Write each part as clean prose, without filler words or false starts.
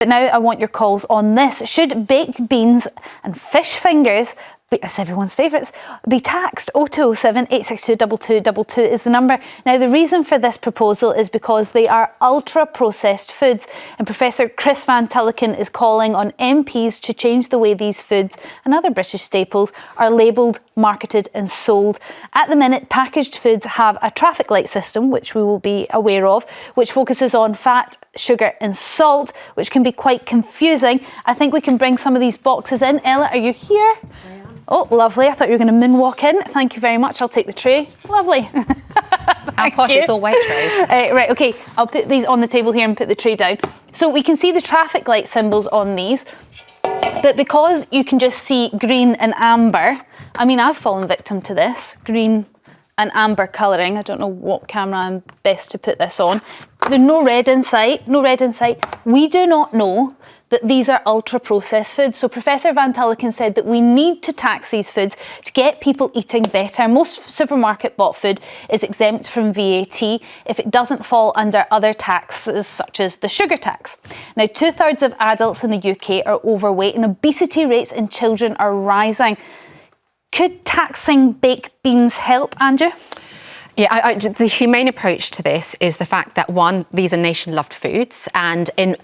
But now I want your calls on this. Should baked beans and fish fingers, as everyone's favourites, be taxed? 0207 862 2222 is the number. Now, the reason for this proposal is because they are ultra-processed foods, and Professor Chris van Tulleken is calling on MPs to change the way these foods and other British staples are labelled, marketed and sold. At the minute, packaged foods have a traffic light system, which we will be aware of, which focuses on fat, sugar and salt, which can be quite confusing. I think we can bring some of these boxes in. Ella, are you here? Oh, lovely. I thought you were going to moonwalk in. Thank you very much. I'll take the tray. Lovely. How posh, it's all weight trays. Right, OK. I'll put these on the table here and put the tray down. So we can see the traffic light symbols on these. But because you can just see green and amber, I mean, I've fallen victim to this, green and amber colouring. I don't know what camera I'm best to put this on. There's no red in sight, no red in sight. We do not know that these are ultra-processed foods. So Professor Van Tulleken said that we need to tax these foods to get people eating better. Most supermarket bought food is exempt from VAT if it doesn't fall under other taxes such as the sugar tax. Now, 2/3 of adults in the UK are overweight and obesity rates in children are rising. Could taxing baked beans help, Andrew? Yeah, the humane approach to this is the fact that, one, these are nation-loved foods, and in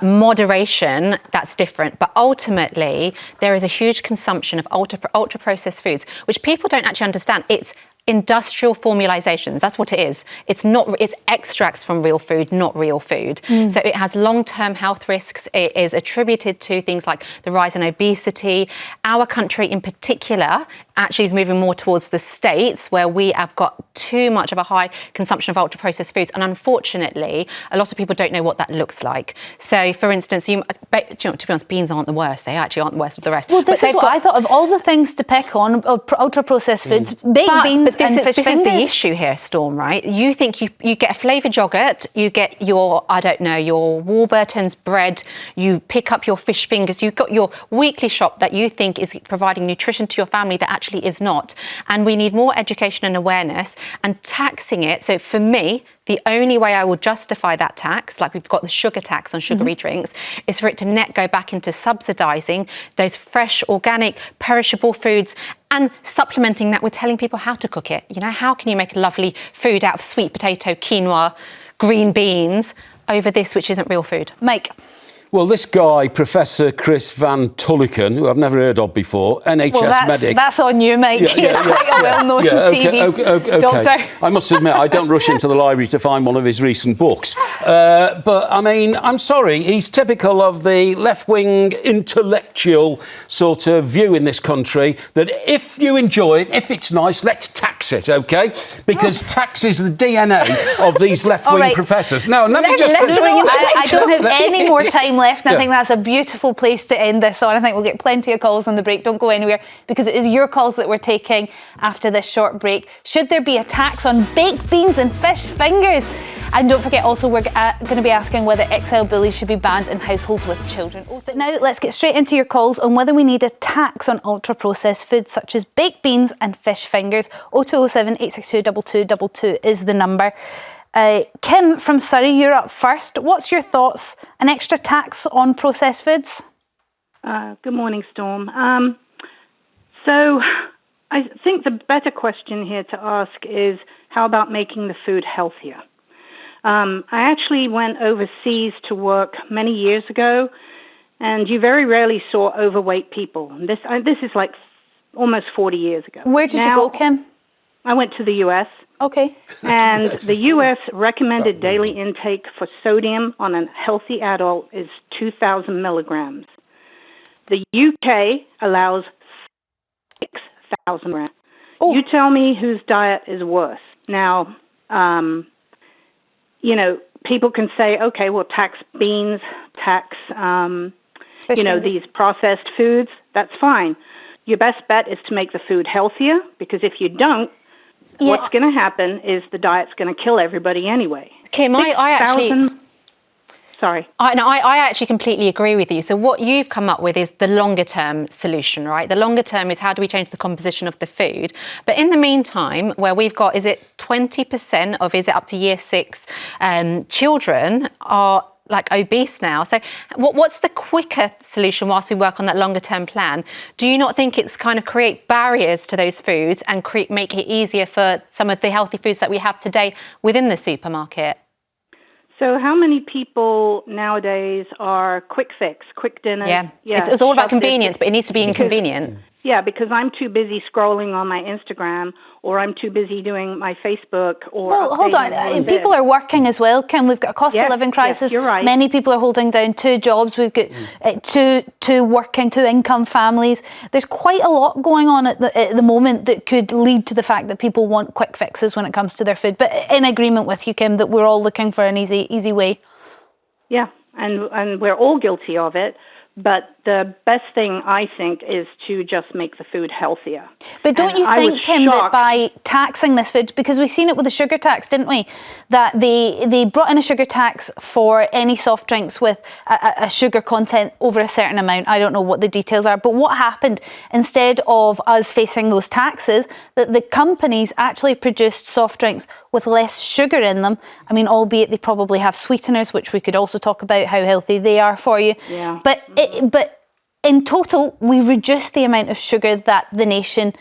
moderation, that's different. But ultimately, there is a huge consumption of ultra-processed foods, which people don't actually understand. It's industrial formulations. That's what it is. It's extracts from real food, not real food. So it has long-term health risks. It is attributed to things like the rise in obesity. Our country in particular actually is moving more towards the States, where we have got too much of a high consumption of ultra-processed foods. And unfortunately, a lot of people don't know what that looks like. So, for instance, to be honest, beans aren't the worst. They actually aren't the worst of the rest. Well, this is what I thought of all the things to pick on, ultra-processed foods, baked beans and fish fingers. This is the issue here, Storm, right? You think you get a flavoured yoghurt, you get your, I don't know, your Warburton's bread, you pick up your fish fingers, you've got your weekly shop that you think is providing nutrition to your family that actually is not. And we need more education and awareness, and taxing it. So for me, the only way I will justify that tax, like we've got the sugar tax on sugary drinks, is for it to go back into subsidising those fresh, organic, perishable foods and supplementing that with telling people how to cook it. You know, how can you make a lovely food out of sweet potato, quinoa, green beans over this, which isn't real food? Mike. Well, this guy, Professor Chris van Tulleken, who I've never heard of before, NHS medic. That's on you, Mike. He's quite a well-known TV doctor. I must admit, I don't rush into the library to find one of his recent books. But, I mean, I'm sorry, he's typical of the left-wing intellectual sort of view in this country that if you enjoy it, if it's nice, let's tax it, OK? Because tax is the DNA of these left-wing professors. No, let me just... I don't have any more time left, and I think that's a beautiful place to end this on. I think we'll get plenty of calls on the break. Don't go anywhere, because it is your calls that we're taking after this short break. Should there be a tax on baked beans and fish fingers? And don't forget also, we're going to be asking whether XL bullies should be banned in households with children. But now let's get straight into your calls on whether we need a tax on ultra-processed foods such as baked beans and fish fingers. 0207 862 2222 is the number. Kim from Surrey, you're up first. What's your thoughts? An extra tax on processed foods? Good morning, Storm. So I think the better question here to ask is, how about making the food healthier? I actually went overseas to work many years ago, and you very rarely saw overweight people. This is like almost 40 years ago. Where did you go, Kim? I went to the U.S. Okay. And the U.S. recommended daily intake for sodium on a healthy adult is 2,000 milligrams. The U.K. allows 6,000 grams. Oh. You tell me whose diet is worse. Now, you know, people can say, okay, well, tax beans, tax, these processed foods. That's fine. Your best bet is to make the food healthier, because if you don't, what's going to happen is the diet's going to kill everybody anyway. Kim, I actually completely agree with you. So what you've come up with is the longer term solution, right? The longer term is, how do we change the composition of the food? But in the meantime, where we've got, is it 20% of, is it up to year 6, children are like obese now. So what's the quicker solution whilst we work on that longer term plan? Do you not think it's kind of create barriers to those foods and make it easier for some of the healthy foods that we have today within the supermarket? So how many people nowadays are quick fix, quick dinner? Yeah, it's all about convenience, but it needs to be inconvenient. Yeah, because I'm too busy scrolling on my Instagram, or I'm too busy doing my Facebook, or... Well, hold on. People are working as well, Kim. We've got a cost of living crisis. Yes, you're right. Many people are holding down 2 jobs. We've got two working, 2 income families. There's quite a lot going on at the moment that could lead to the fact that people want quick fixes when it comes to their food. But in agreement with you, Kim, that we're all looking for an easy way. Yeah, and we're all guilty of it. But the best thing, I think, is to just make the food healthier. But don't you think, Kim, that by taxing this food, because we've seen it with the sugar tax, didn't we? That they brought in a sugar tax for any soft drinks with a sugar content over a certain amount. I don't know what the details are. But what happened, instead of us facing those taxes, that the companies actually produced soft drinks with less sugar in them. I mean, albeit they probably have sweeteners, which we could also talk about how healthy they are for you. Yeah. But in total, we reduced the amount of sugar that the nation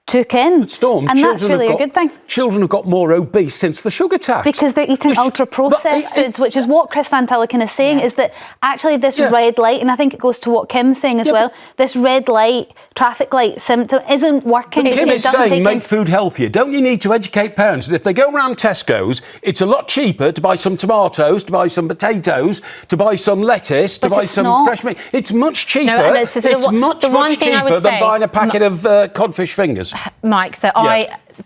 took in. Storm, and that's really a good thing. Children have got more obese since the sugar tax. Because they're eating ultra-processed foods, which is what Chris van Tulleken is saying, is that actually this red light, and I think it goes to what Kim's saying as well, this red light, traffic light symptom isn't working. Kim is saying make food healthier. Don't you need to educate parents that if they go around Tesco's, it's a lot cheaper to buy some tomatoes, to buy some potatoes, to buy some lettuce, to buy some fresh meat. It's much cheaper. No, it's much cheaper than buying a packet of codfish fingers. Mike, so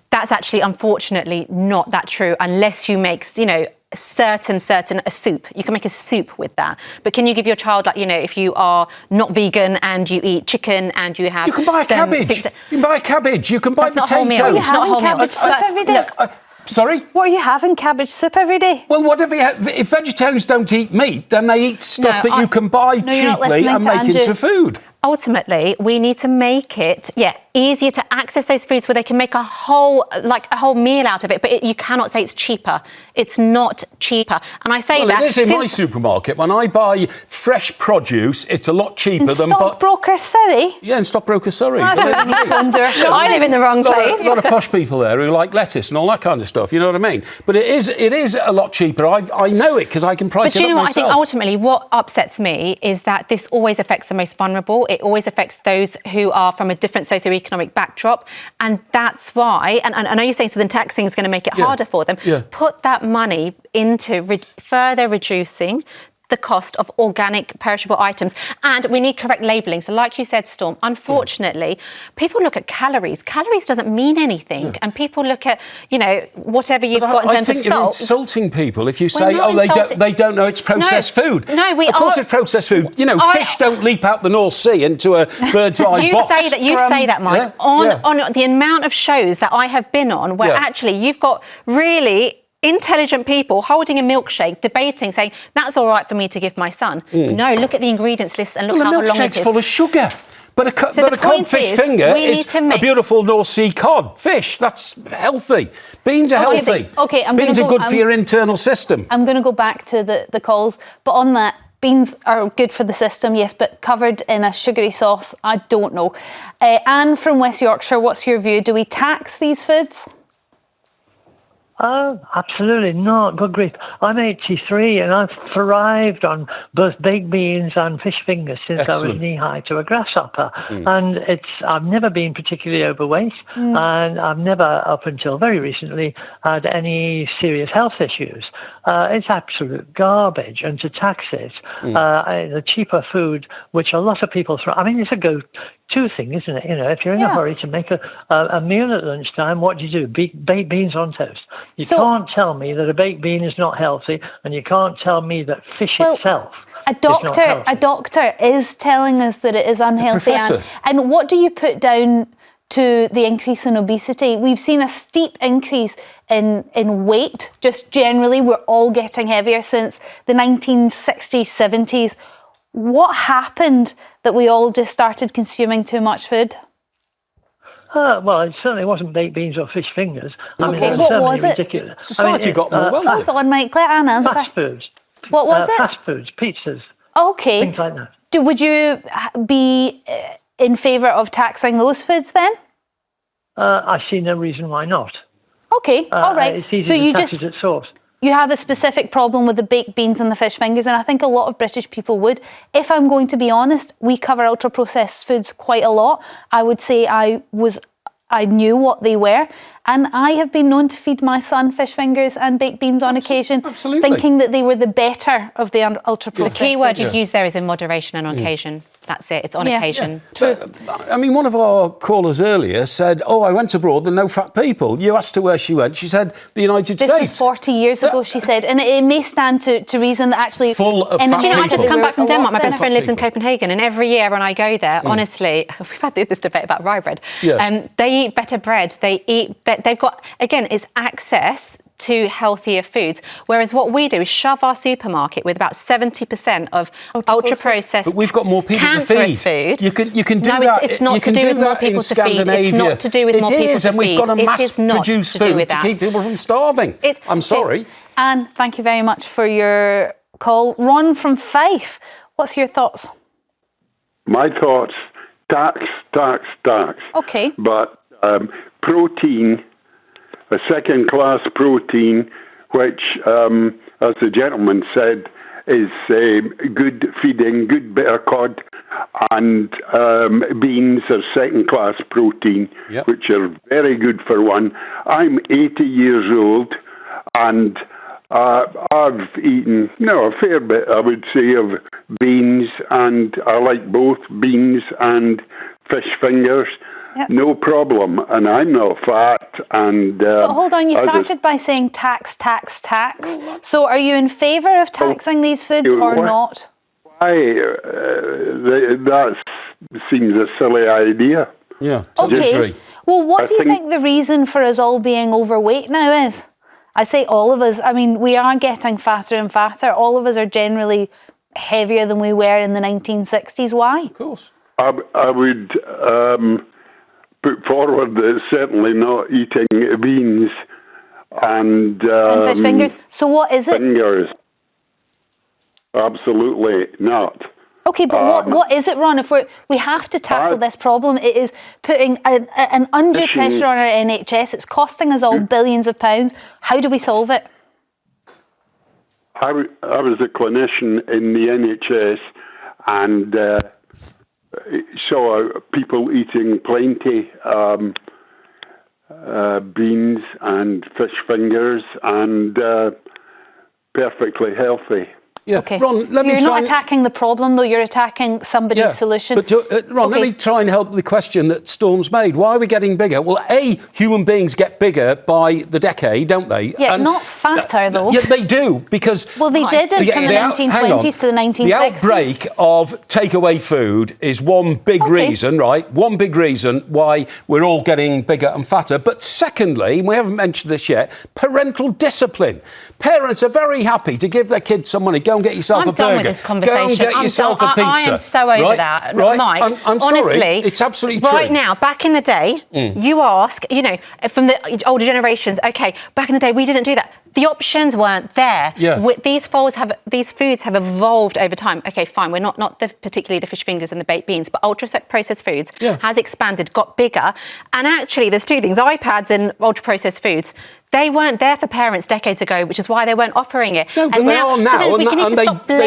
that's actually unfortunately not that true unless you make, certain a soup. You can make a soup with that. But can you give your child, like, if you are not vegan and you eat chicken and you have... You can buy a cabbage. You can buy a cabbage. You can buy potatoes. Not whole meal. It's not whole meal. Cabbage soup every day? Look, sorry? What are you having? Cabbage soup every day? Well, whatever if vegetarians don't eat meat, then they eat stuff that you can buy cheaply and make into food. Ultimately, we need to make it, easier to access those foods where they can make a whole meal out of it. But you cannot say it's cheaper. It's not cheaper. And I say that... Well, it is in my supermarket. When I buy fresh produce, it's a lot cheaper than... Stockbroker Surrey? Yeah, in Stockbroker Surrey. I live in the wrong place. A lot of posh people there who like lettuce and all that kind of stuff, you know what I mean? But it is a lot cheaper. I know it because I can price it up myself. But you know what? I think ultimately what upsets me is that this always affects the most vulnerable. It always affects those who are from a different socioeconomic backdrop. And that's why, and I know you're saying so then taxing is going to make it harder for them. Yeah. Put that money into further reducing the cost of organic perishable items. And we need correct labelling. So like you said, Storm, unfortunately, people look at calories. Calories doesn't mean anything. And people look at, whatever you've got in terms of salt. I think you're insulting people if you say, they don't know it's processed food. No, Of course it's processed food. Fish don't leap out the North Sea into a bird's eye box. You say that, Mike. On the amount of shows that I have been on where actually you've got really intelligent people holding a milkshake, debating, saying, that's all right for me to give my son. No, look at the ingredients list and look how long it is. The milkshake's full of sugar. But a codfish finger is a beautiful North Sea cod fish. That's healthy. Beans are healthy. Beans are good for your internal system. I'm going to go back to the calls. But on that, beans are good for the system, yes, but covered in a sugary sauce, I don't know. Anne from West Yorkshire, what's your view? Do we tax these foods? Oh, absolutely not. Good grief. I'm 83 and I've thrived on both baked beans and fish fingers since I was knee-high to a grasshopper. And I've never been particularly overweight and I've never, up until very recently, had any serious health issues. It's absolute garbage. And to tax it, the cheaper food, which a lot of people throw, it's a go-to thing, isn't it? If you're in a hurry to make a meal at lunchtime, what do? Baked beans on toast. You can't tell me that a baked bean is not healthy, and you can't tell me that fish itself a doctor is telling us that it is unhealthy. And what do you put down to the increase in obesity? We've seen a steep increase in weight, just generally. We're all getting heavier since the 1960s, 70s. What happened that we all just started consuming too much food? Well, it certainly wasn't baked beans or fish fingers. What was it? Society got more wealthy. Hold on, Mike, let Anne answer. Fast foods. What was it? Fast foods, pizzas, Okay. things like that. Would you be in favour of taxing those foods then? I see no reason why not. Okay, all right. It's easy So to you tax just it at source. you have a specific problem with the baked beans and the fish fingers, and I think a lot of British people would. If I'm going to be honest, we cover ultra processed foods quite a lot. I would say I knew what they were, and I have been known to feed my son fish fingers and baked beans on occasion, thinking that they were the better of the ultra processed. The key word you've used there is in moderation and on occasion. That's it. It's on occasion. But, I mean, one of our callers earlier said, "Oh, I went abroad. There are no fat people." You asked her where she went. She said the United States. This was 40 years ago, she said, and it may stand to reason that actually full of in fat Do you know, I people. just come back from Denmark. My best thinner. friend lives in Copenhagen, and every year when I go there, honestly, we've had this debate about rye bread. Yeah. They eat better bread. They've got, again, it's access to healthier foods, whereas what we do is shove our supermarket with about 70% of ultra-processed, But we've got more people to cancerous feed. food. You can do no, that. it's not you to can do do with more that in people to feed. It's Scandinavia. not to do with more people It is, to and we've feed. got to mass-produce to do food with to that. keep people from starving. I'm sorry. Anne, thank you very much for your call. Ron from Fife, what's your thoughts? My thoughts, tax. Okay. But protein, a second-class protein, which, as the gentleman said, is good feeding, good bitter cod, and beans are second-class protein, which are very good for one. I'm 80 years old, and I've eaten, a fair bit, I would say, of beans, and I like both beans and fish fingers. Yep. No problem, and I'm not fat. And but hold on, you started by saying tax. So are you in favour of taxing these foods or not? Why? That seems a silly idea. Yeah. Okay. Well, what do you think the reason for us all being overweight now is? I say all of us. I mean, we are getting fatter and fatter. All of us are generally heavier than we were in the 1960s. Why? Of course. I would put forward that certainly not eating beans and fish fingers. So what is it? Fingers. Absolutely not. Okay, but what is it, Ron? If we have to tackle this problem, it is putting an undue pressure on our NHS. It's costing us all billions of pounds. How do we solve it? I was a clinician in the NHS and saw people eating plenty beans and fish fingers and perfectly healthy. Yeah. Okay. Ron, You're not attacking the problem, though. You're attacking somebody's solution. But Ron, let me try and help the question that Storm's made. Why are we getting bigger? Well, human beings get bigger by the decade, don't they? Yeah, and not fatter, though. Yeah, they do, because... Well, they didn't from the 1920s to the 1960s. The outbreak of takeaway food is one big reason, right? One big reason why we're all getting bigger and fatter. But secondly, we haven't mentioned this yet, parental discipline. Parents are very happy to give their kids some money. Go and get yourself a burger. I'm done with this conversation. Go and get yourself a pizza. I am so over that. Right? Mike, I'm honestly, sorry. It's absolutely true. Right now, back in the day, you ask, from the older generations, okay, back in the day, we didn't do that. The options weren't there. Yeah. These foods have evolved over time. Okay, fine. We're not particularly the fish fingers and the baked beans, but ultra-processed foods has expanded, got bigger. And actually, there's two things. iPads and ultra-processed foods, they weren't there for parents decades ago, which is why they weren't offering it. No, but they are now, and they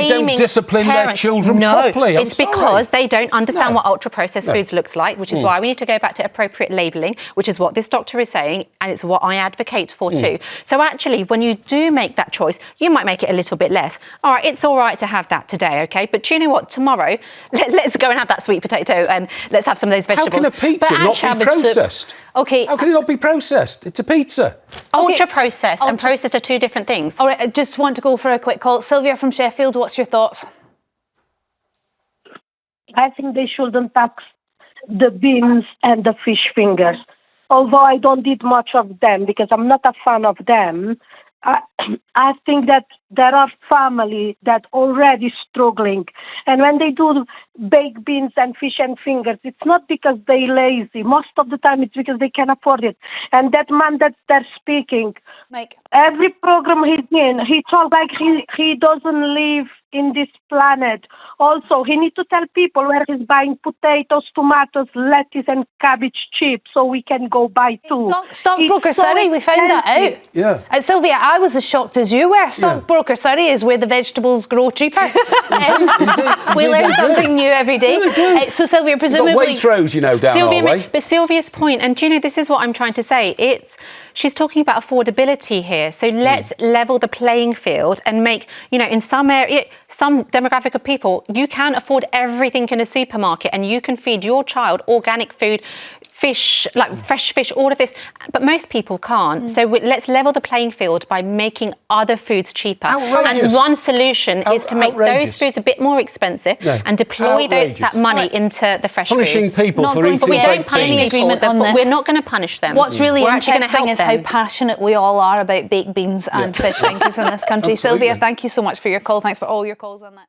don't discipline their children properly. No, it's because they don't understand what ultra-processed foods looks like, which is why we need to go back to appropriate labelling, which is what this doctor is saying, and it's what I advocate for too. So actually, when you do make that choice, you might make it a little bit less. All right, it's all right to have that today, okay? But do you know what? Tomorrow, let's go and have that sweet potato and let's have some of those vegetables. How can a pizza not be processed? Okay. How can it not be processed? It's a pizza. Ultra-processed and processed are two different things. All right, I just want to go for a quick call. Sylvia from Sheffield, what's your thoughts? I think they shouldn't tax the beans and the fish fingers. Although I don't eat much of them because I'm not a fan of them, I think that there are families that already struggling. And when they do baked beans and fish and fingers, it's not because they lazy. Most of the time it's because they can afford it. And that man that they're speaking, Mike. every program he's in, he talks like he doesn't live in this planet. Also, he needs to tell people where he's buying potatoes, tomatoes, lettuce and cabbage cheap so we can go buy too. Stockbroker Surrey, we found that out. Yeah. Sylvia, I was as shocked as you were. Stockbroker Surrey is where the vegetables grow cheaper. We learn something new every day. So Sylvia, presumably... We've got Waitrose, down our way. But Sylvia's point, and this is what I'm trying to say, she's talking about affordability here. So let's level the playing field and make, in some area, some demographic of people, you can afford everything in a supermarket and you can feed your child organic food, fish, like fresh fish, all of this. But most people can't. So let's level the playing field by making other foods cheaper. Outrageous. And one solution is to make those foods a bit more expensive and deploy that money into the fresh Punishing foods. people for eating But we don't punish any people. agreement on this. We're not going to punish them. What's really We're actually interesting gonna is help how them. passionate we all are about baked beans and fish fingers in this country. Absolutely. Sylvia, thank you so much for your call. Thanks for all your calls on that.